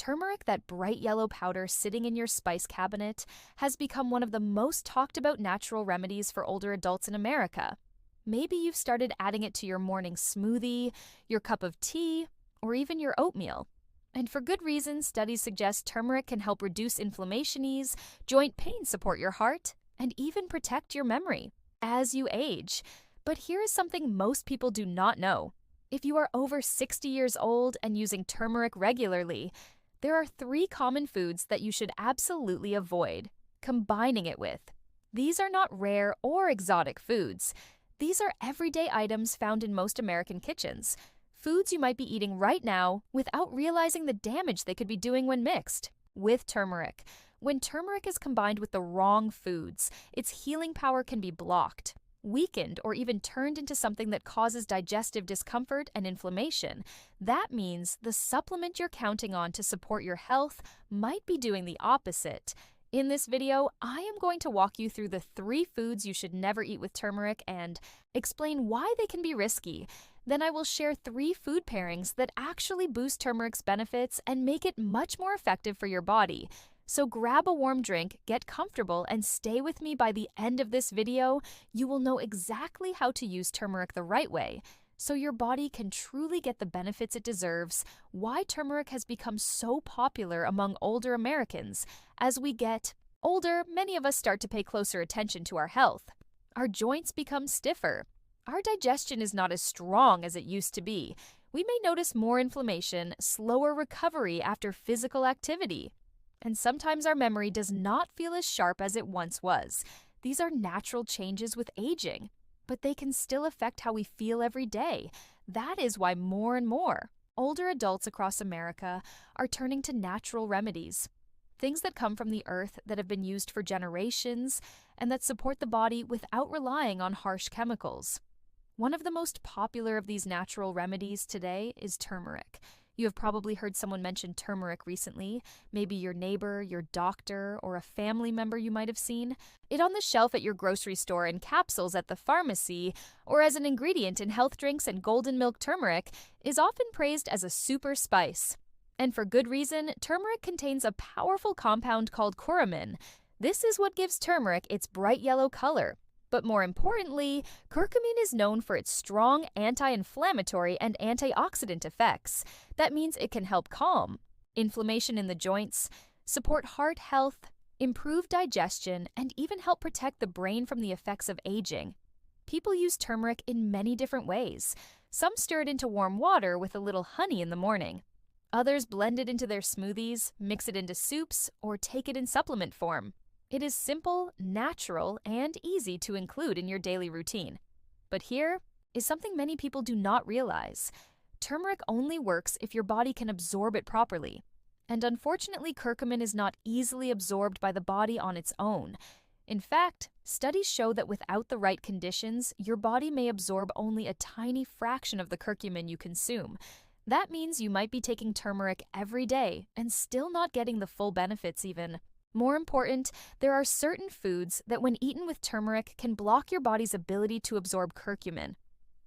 Turmeric, that bright yellow powder sitting in your spice cabinet, has become one of the most talked about natural remedies for older adults in America. Maybe you've started adding it to your morning smoothie, your cup of tea, or even your oatmeal. And for good reason, studies suggest turmeric can help reduce inflammation, ease joint pain, support your heart, and even protect your memory as you age. But here is something most people do not know. If you are over 60 years old and using turmeric regularly, there are 3 common foods that you should absolutely avoid combining it with. These are not rare or exotic foods. These are everyday items found in most American kitchens. Foods you might be eating right now without realizing the damage they could be doing when mixed with turmeric. When turmeric is combined with the wrong foods, its healing power can be blocked, weakened, or even turned into something that causes digestive discomfort and inflammation. That means the supplement you're counting on to support your health might be doing the opposite. In this video, I am going to walk you through the 3 foods you should never eat with turmeric and explain why they can be risky. Then I will share 3 food pairings that actually boost turmeric's benefits and make it much more effective for your body. So grab a warm drink, get comfortable, and stay with me by the end of this video. You will know exactly how to use turmeric the right way, so your body can truly get the benefits it deserves. Why turmeric has become so popular among older Americans. As we get older, many of us start to pay closer attention to our health. Our joints become stiffer. Our digestion is not as strong as it used to be. We may notice more inflammation, slower recovery after physical activity. And sometimes our memory does not feel as sharp as it once was. These are natural changes with aging, but they can still affect how we feel every day. That is why more and more older adults across America are turning to natural remedies. Things that come from the earth that have been used for generations and that support the body without relying on harsh chemicals. One of the most popular of these natural remedies today is turmeric. You have probably heard someone mention turmeric recently, maybe your neighbor, your doctor, or a family member you might have seen it on the shelf at your grocery store in capsules at the pharmacy, or as an ingredient in health drinks, and golden milk turmeric is often praised as a super spice. And for good reason, turmeric contains a powerful compound called curcumin. This is what gives turmeric its bright yellow color. But more importantly, curcumin is known for its strong anti-inflammatory and antioxidant effects. That means it can help calm inflammation in the joints, support heart health, improve digestion, and even help protect the brain from the effects of aging. People use turmeric in many different ways. Some stir it into warm water with a little honey in the morning. Others blend it into their smoothies, mix it into soups, or take it in supplement form. It is simple, natural, and easy to include in your daily routine. But here is something many people do not realize. Turmeric only works if your body can absorb it properly. And unfortunately, curcumin is not easily absorbed by the body on its own. In fact, studies show that without the right conditions, your body may absorb only a tiny fraction of the curcumin you consume. That means you might be taking turmeric every day and still not getting the full benefits even. More important, there are certain foods that when eaten with turmeric can block your body's ability to absorb curcumin.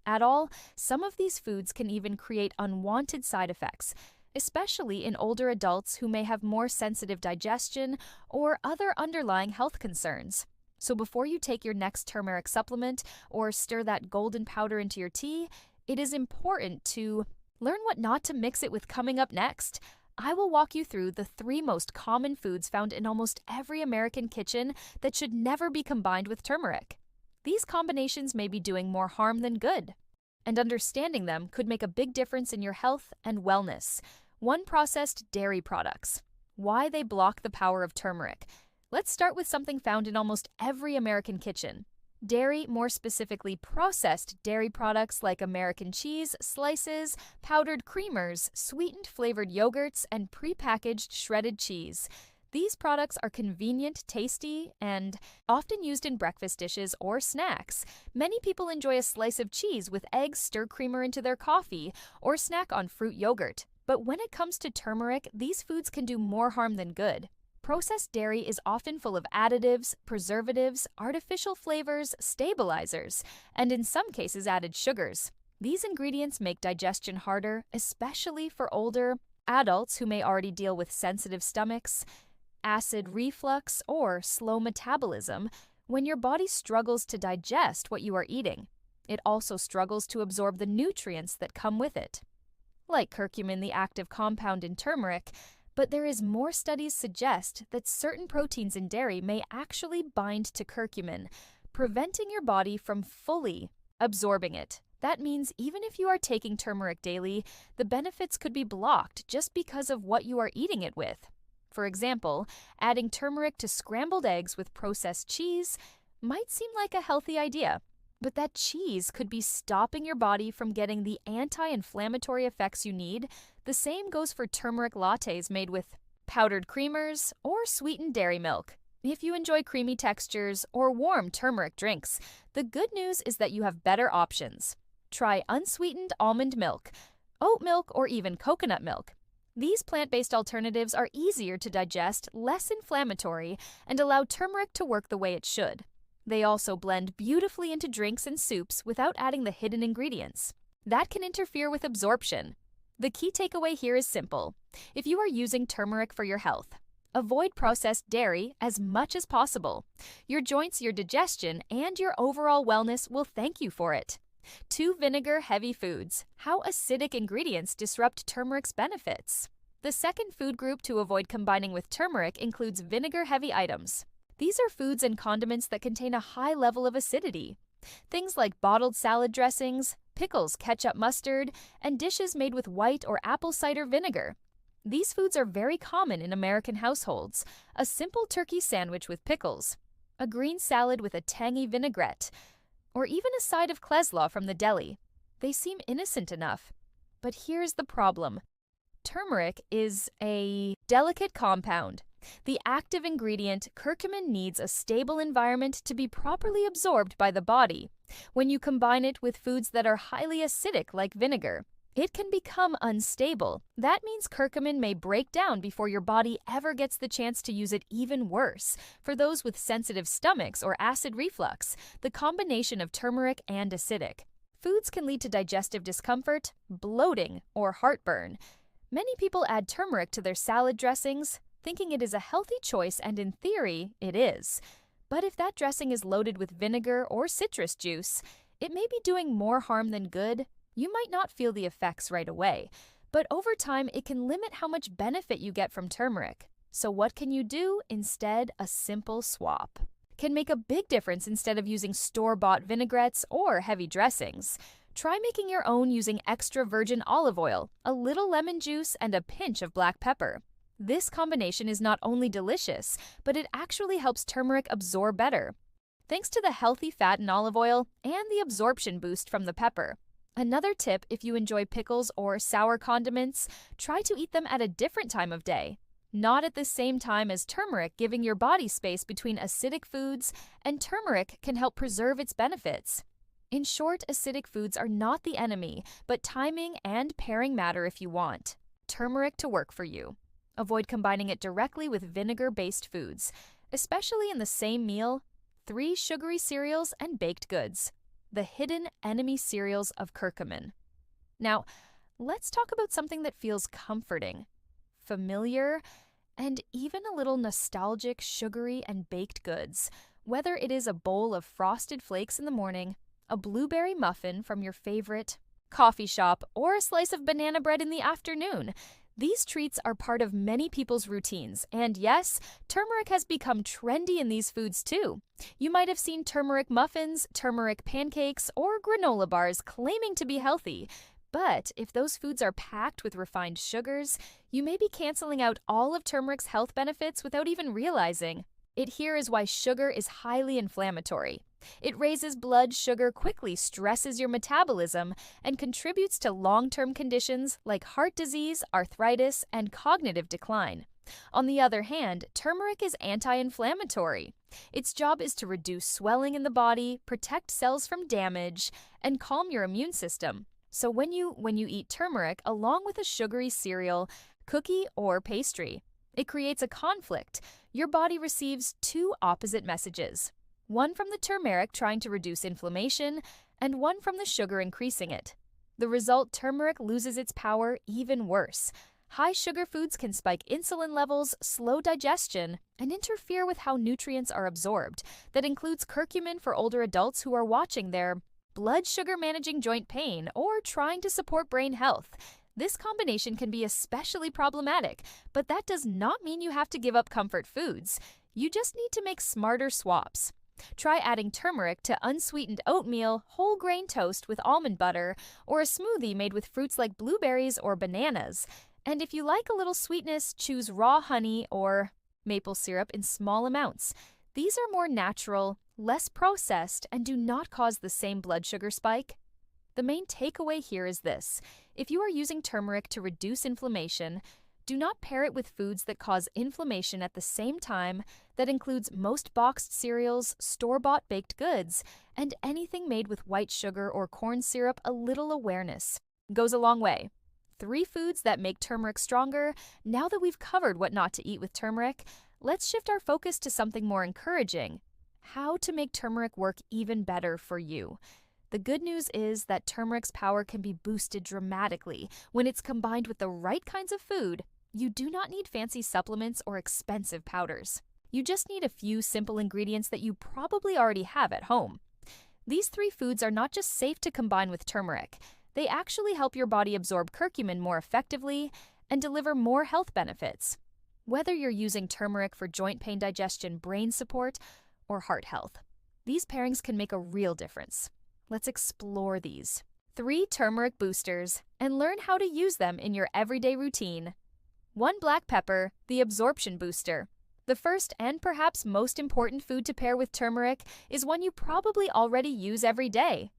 At all, some of these foods can even create unwanted side effects, especially in older adults who may have more sensitive digestion or other underlying health concerns. So before you take your next turmeric supplement or stir that golden powder into your tea, it is important to learn what not to mix it with. Coming up next, I will walk you through the 3 most common foods found in almost every American kitchen that should never be combined with turmeric. These combinations may be doing more harm than good, and understanding them could make a big difference in your health and wellness. 1. Processed dairy products. Why they block the power of turmeric. Let's start with something found in almost every American kitchen. Dairy, more specifically processed dairy products like American cheese, slices, powdered creamers, sweetened flavored yogurts, and prepackaged shredded cheese. These products are convenient, tasty, and often used in breakfast dishes or snacks. Many people enjoy a slice of cheese with eggs, stir creamer into their coffee, or snack on fruit yogurt. But when it comes to turmeric, these foods can do more harm than good. Processed dairy is often full of additives, preservatives, artificial flavors, stabilizers, and in some cases added sugars. These ingredients make digestion harder, especially for older Adults who may already deal with sensitive stomachs, acid reflux, or slow metabolism, when your body struggles to digest what you are eating. It also struggles to absorb the nutrients that come with it. Like curcumin, the active compound in turmeric, but there is more studies suggest that certain proteins in dairy may actually bind to curcumin, preventing your body from fully absorbing it. That means even if you are taking turmeric daily, the benefits could be blocked just because of what you are eating it with. For example, adding turmeric to scrambled eggs with processed cheese might seem like a healthy idea, but that cheese could be stopping your body from getting the anti-inflammatory effects you need. The same goes for turmeric lattes made with powdered creamers or sweetened dairy milk. If you enjoy creamy textures or warm turmeric drinks, the good news is that you have better options. Try unsweetened almond milk, oat milk, or even coconut milk. These plant-based alternatives are easier to digest, less inflammatory, and allow turmeric to work the way it should. They also blend beautifully into drinks and soups without adding the hidden ingredients. That can interfere with absorption. The key takeaway here is simple. If you are using turmeric for your health, avoid processed dairy as much as possible. Your joints, your digestion, and your overall wellness will thank you for it. 2 vinegar-heavy foods. How acidic ingredients disrupt turmeric's benefits. The second food group to avoid combining with turmeric includes vinegar-heavy items. These are foods and condiments that contain a high level of acidity. Things like bottled salad dressings, pickles, ketchup, mustard, and dishes made with white or apple cider vinegar. These foods are very common in American households. A simple turkey sandwich with pickles, a green salad with a tangy vinaigrette, or even a side of klezla from the deli. They seem innocent enough. But here's the problem. Turmeric is a delicate compound. The active ingredient, curcumin, needs a stable environment to be properly absorbed by the body. When you combine it with foods that are highly acidic like vinegar, it can become unstable. That means curcumin may break down before your body ever gets the chance to use it. Even worse, for those with sensitive stomachs or acid reflux, the combination of turmeric and acidic foods can lead to digestive discomfort, bloating, or heartburn. Many people add turmeric to their salad dressings, thinking it is a healthy choice, and in theory, it is. But if that dressing is loaded with vinegar or citrus juice, it may be doing more harm than good. You might not feel the effects right away, but over time it can limit how much benefit you get from turmeric. So what can you do? Instead, a simple swap can make a big difference instead of using store-bought vinaigrettes or heavy dressings. Try making your own using extra virgin olive oil, a little lemon juice, and a pinch of black pepper. This combination is not only delicious, but it actually helps turmeric absorb better, thanks to the healthy fat in olive oil and the absorption boost from the pepper. Another tip: if you enjoy pickles or sour condiments, try to eat them at a different time of day, not at the same time as turmeric, giving your body space between acidic foods, and turmeric can help preserve its benefits. In short, acidic foods are not the enemy, but timing and pairing matter if you want turmeric to work for you. Avoid combining it directly with vinegar-based foods, especially in the same meal. 3 sugary cereals and baked goods. The hidden enemy cereals of curcumin. Now, let's talk about something that feels comforting, familiar, and even a little nostalgic: sugary and baked goods. Whether it is a bowl of frosted flakes in the morning, a blueberry muffin from your favorite coffee shop, or a slice of banana bread in the afternoon, these treats are part of many people's routines, and yes, turmeric has become trendy in these foods too. You might have seen turmeric muffins, turmeric pancakes, or granola bars claiming to be healthy. But if those foods are packed with refined sugars, you may be canceling out all of turmeric's health benefits without even realizing. Here is why sugar is highly inflammatory. It raises blood sugar quickly, stresses your metabolism, and contributes to long-term conditions like heart disease, arthritis, and cognitive decline. On the other hand, turmeric is anti-inflammatory. Its job is to reduce swelling in the body, protect cells from damage, and calm your immune system. So when you eat turmeric along with a sugary cereal, cookie, or pastry, it creates a conflict. Your body receives 2 opposite messages. One from the turmeric trying to reduce inflammation, and one from the sugar increasing it. The result: turmeric loses its power. Even worse, High sugar foods can spike insulin levels, slow digestion, and interfere with how nutrients are absorbed. That includes curcumin for older adults who are watching their blood sugar managing joint pain or trying to support brain health. This combination can be especially problematic, but that does not mean you have to give up comfort foods. You just need to make smarter swaps. Try adding turmeric to unsweetened oatmeal, whole grain toast with almond butter, or a smoothie made with fruits like blueberries or bananas. And if you like a little sweetness, choose raw honey or maple syrup in small amounts. These are more natural, less processed, and do not cause the same blood sugar spike. The main takeaway here is this: if you are using turmeric to reduce inflammation, do not pair it with foods that cause inflammation at the same time. That includes most boxed cereals, store-bought baked goods, and anything made with white sugar or corn syrup. A little awareness goes a long way. 3 foods that make turmeric stronger. Now that we've covered what not to eat with turmeric, let's shift our focus to something more encouraging: how to make turmeric work even better for you. The good news is that turmeric's power can be boosted dramatically when it's combined with the right kinds of food. You do not need fancy supplements or expensive powders. You just need a few simple ingredients that you probably already have at home. These 3 foods are not just safe to combine with turmeric, they actually help your body absorb curcumin more effectively and deliver more health benefits. Whether you're using turmeric for joint pain, digestion, brain support, or heart health, these pairings can make a real difference. Let's explore these 3 turmeric boosters and learn how to use them in your everyday routine. 1. Black pepper, the absorption booster. The first and perhaps most important food to pair with turmeric is one you probably already use every day: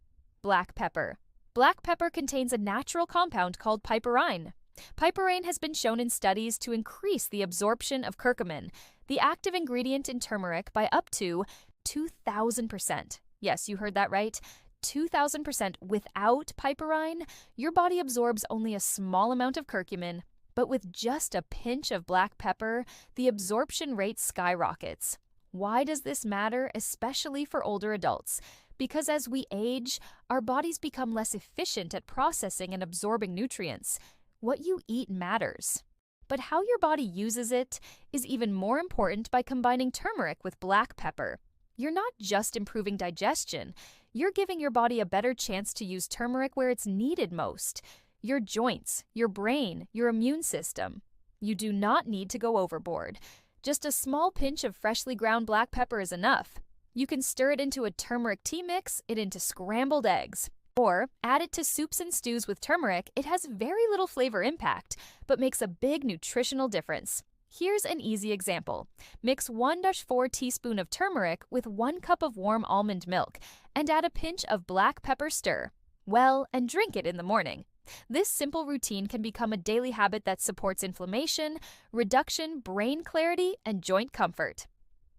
black pepper. Black pepper contains a natural compound called piperine. Piperine has been shown in studies to increase the absorption of curcumin, the active ingredient in turmeric, by up to 2,000%. Yes, you heard that right. 2,000%. Without piperine, your body absorbs only a small amount of curcumin, but with just a pinch of black pepper, the absorption rate skyrockets. Why does this matter, especially for older adults? Because as we age, our bodies become less efficient at processing and absorbing nutrients. What you eat matters. But how your body uses it is even more important by combining turmeric with black pepper. You're not just improving digestion, you're giving your body a better chance to use turmeric where it's needed most: your joints, your brain, your immune system. You do not need to go overboard. Just a small pinch of freshly ground black pepper is enough. You can stir it into a turmeric tea mix, it into scrambled eggs, or add it to soups and stews with turmeric. It has very little flavor impact, but makes a big nutritional difference. Here's an easy example. Mix 1-4 teaspoon of turmeric with 1 cup of warm almond milk and add a pinch of black pepper. Stir well and drink it in the morning. This simple routine can become a daily habit that supports inflammation, reduction, brain clarity, and joint comfort.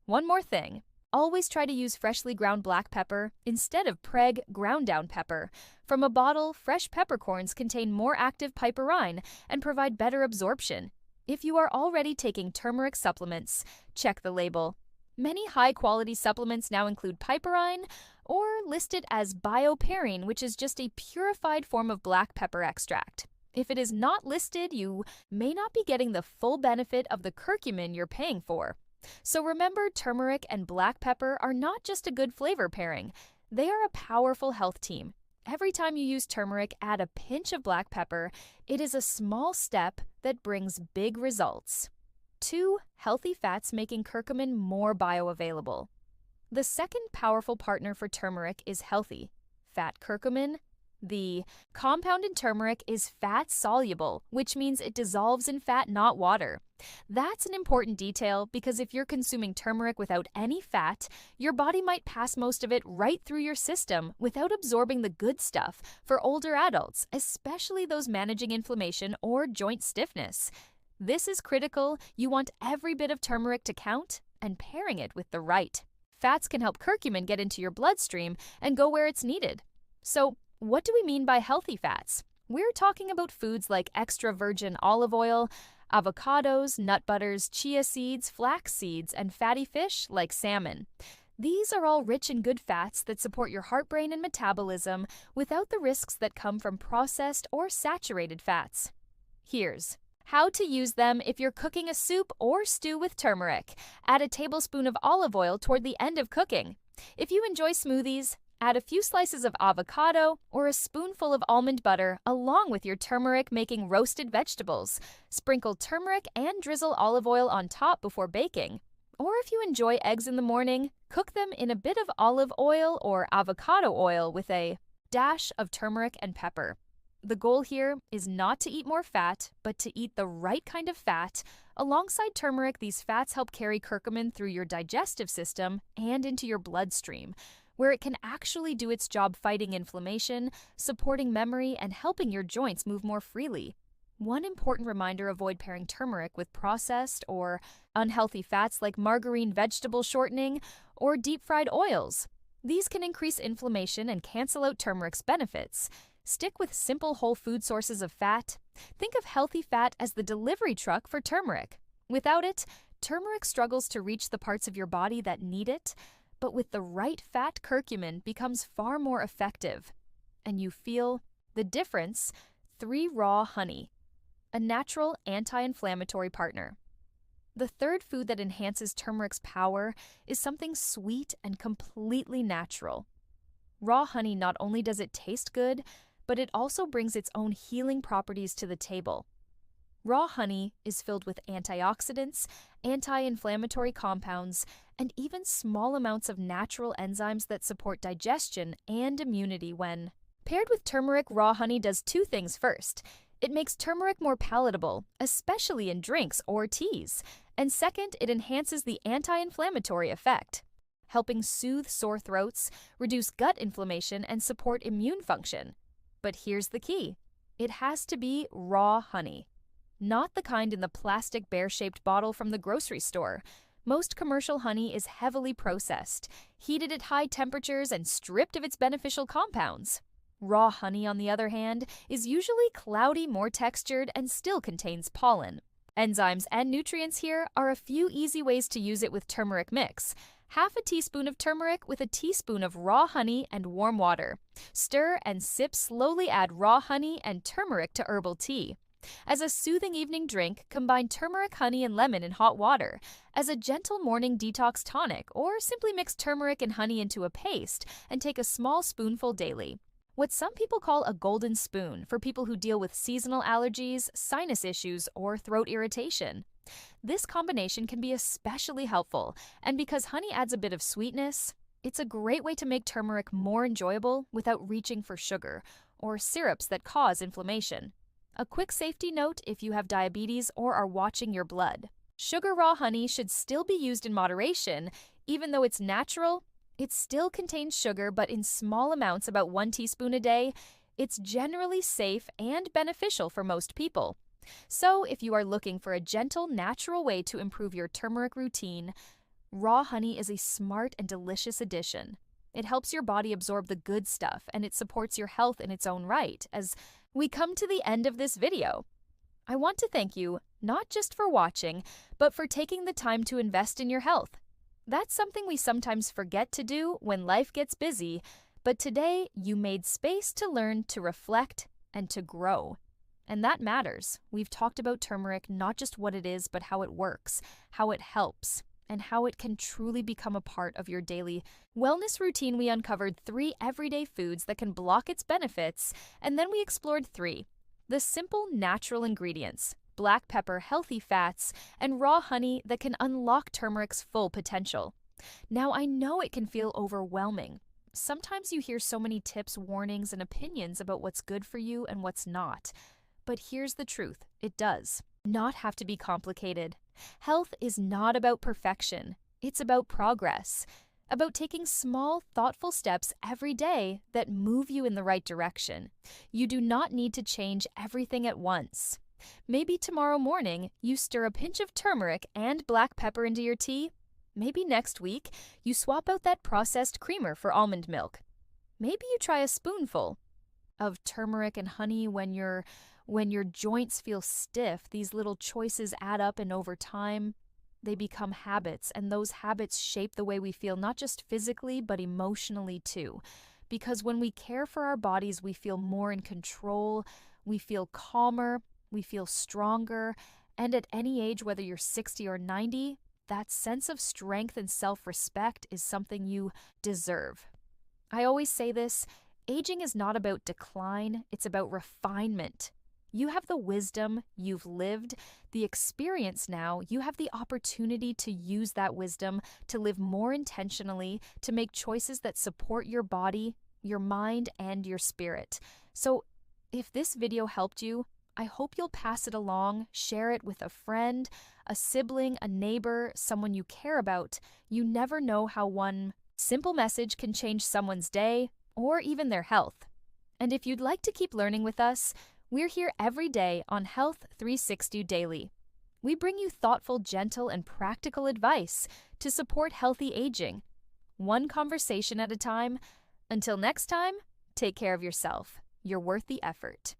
One more thing. Always try to use freshly ground black pepper instead of Preg ground down pepper. From a bottle, fresh peppercorns contain more active piperine and provide better absorption. If you are already taking turmeric supplements, check the label. Many high-quality supplements now include piperine or listed as bioperine, which is just a purified form of black pepper extract. If it is not listed, you may not be getting the full benefit of the curcumin you're paying for. So remember, turmeric and black pepper are not just a good flavor pairing. They are a powerful health team. Every time you use turmeric, add a pinch of black pepper. It is a small step that brings big results. 2. Healthy fats making curcumin more bioavailable. The second powerful partner for turmeric is healthy fat curcumin. The compound in turmeric is fat-soluble, which means it dissolves in fat, not water. That's an important detail because if you're consuming turmeric without any fat, your body might pass most of it right through your system without absorbing the good stuff for older adults, especially those managing inflammation or joint stiffness. This is critical. You want every bit of turmeric to count and pairing it with the right. Fats can help curcumin get into your bloodstream and go where it's needed. So, what do we mean by healthy fats? We're talking about foods like extra virgin olive oil, avocados, nut butters, chia seeds, flax seeds, and fatty fish like salmon. These are all rich in good fats that support your heart, brain, and metabolism without the risks that come from processed or saturated fats. Here's How to use them if you're cooking a soup or stew with turmeric. Add a tablespoon of olive oil toward the end of cooking. If you enjoy smoothies, add a few slices of avocado or a spoonful of almond butter along with your turmeric, making roasted vegetables. Sprinkle turmeric and drizzle olive oil on top before baking. Or if you enjoy eggs in the morning, cook them in a bit of olive oil or avocado oil with a dash of turmeric and pepper. The goal here is not to eat more fat, but to eat the right kind of fat. Alongside turmeric, these fats help carry curcumin through your digestive system and into your bloodstream, where it can actually do its job fighting inflammation, supporting memory, and helping your joints move more freely. One important reminder: avoid pairing turmeric with processed or unhealthy fats like margarine, vegetable shortening, or deep-fried oils. These can increase inflammation and cancel out turmeric's benefits. Stick with simple whole food sources of fat. Think of healthy fat as the delivery truck for turmeric. Without it, turmeric struggles to reach the parts of your body that need it, but with the right fat, curcumin becomes far more effective. And you feel the difference. 3. Raw honey, a natural anti-inflammatory partner. The third food that enhances turmeric's power is something sweet and completely natural. Raw honey not only does it taste good, but it also brings its own healing properties to the table. Raw honey is filled with antioxidants, anti-inflammatory compounds, and even small amounts of natural enzymes that support digestion and immunity. When paired with turmeric, raw honey does two things. First, it makes turmeric more palatable, especially in drinks or teas. And second, it enhances the anti-inflammatory effect, helping soothe sore throats, reduce gut inflammation, and support immune function. But here's the key: it has to be raw honey, not the kind in the plastic bear-shaped bottle from the grocery store. Most commercial honey is heavily processed, heated at high temperatures, and stripped of its beneficial compounds. Raw honey, on the other hand, is usually cloudy, more textured, and still contains pollen. Enzymes and nutrients here are a few easy ways to use it with turmeric mix. Half a teaspoon of turmeric with a teaspoon of raw honey and warm water. Stir and sip slowly. Add raw honey and turmeric to herbal tea. As a soothing evening drink, combine turmeric, honey, and lemon in hot water. As a gentle morning detox tonic, or simply mix turmeric and honey into a paste and take a small spoonful daily. What some people call a golden spoon for people who deal with seasonal allergies, sinus issues, or throat irritation. This combination can be especially helpful, and because honey adds a bit of sweetness, it's a great way to make turmeric more enjoyable without reaching for sugar or syrups that cause inflammation. A quick safety note if you have diabetes or are watching your blood: sugar raw honey should still be used in moderation. Even though it's natural, it still contains sugar, but in small amounts, about 1 teaspoon a day. It's generally safe and beneficial for most people. So if you are looking for a gentle, natural way to improve your turmeric routine, raw honey is a smart and delicious addition. It helps your body absorb the good stuff, and it supports your health in its own right. As we come to the end of this video, I want to thank you not just for watching, but for taking the time to invest in your health. That's something we sometimes forget to do when life gets busy, but today you made space to learn, to reflect, and to grow. And that matters. We've talked about turmeric, not just what it is, but how it works, how it helps, and how it can truly become a part of your daily wellness routine. We uncovered 3 everyday foods that can block its benefits, and then we explored 3: the simple, natural ingredients, black pepper, healthy fats, and raw honey that can unlock turmeric's full potential. Now, I know it can feel overwhelming. Sometimes you hear so many tips, warnings, and opinions about what's good for you and what's not. But here's the truth: it does not have to be complicated. Health is not about perfection. It's about progress, about taking small, thoughtful steps every day that move you in the right direction. You do not need to change everything at once. Maybe tomorrow morning you stir a pinch of turmeric and black pepper into your tea. Maybe next week you swap out that processed creamer for almond milk. Maybe you try a spoonful of turmeric and honey when your joints feel stiff. These little choices add up, and over time, they become habits, and those habits shape the way we feel, not just physically, but emotionally too. Because when we care for our bodies, we feel more in control, we feel calmer, we feel stronger, and at any age, whether you're 60 or 90, that sense of strength and self-respect is something you deserve. I always say this, aging is not about decline, it's about refinement. You have the wisdom, you've lived, the experience now, you have the opportunity to use that wisdom to live more intentionally, to make choices that support your body, your mind, and your spirit. So if this video helped you, I hope you'll pass it along, share it with a friend, a sibling, a neighbor, someone you care about. You never know how one simple message can change someone's day or even their health. And if you'd like to keep learning with us, we're here every day on Health 360 Daily. We bring you thoughtful, gentle, and practical advice to support healthy aging, one conversation at a time. Until next time, take care of yourself. You're worth the effort.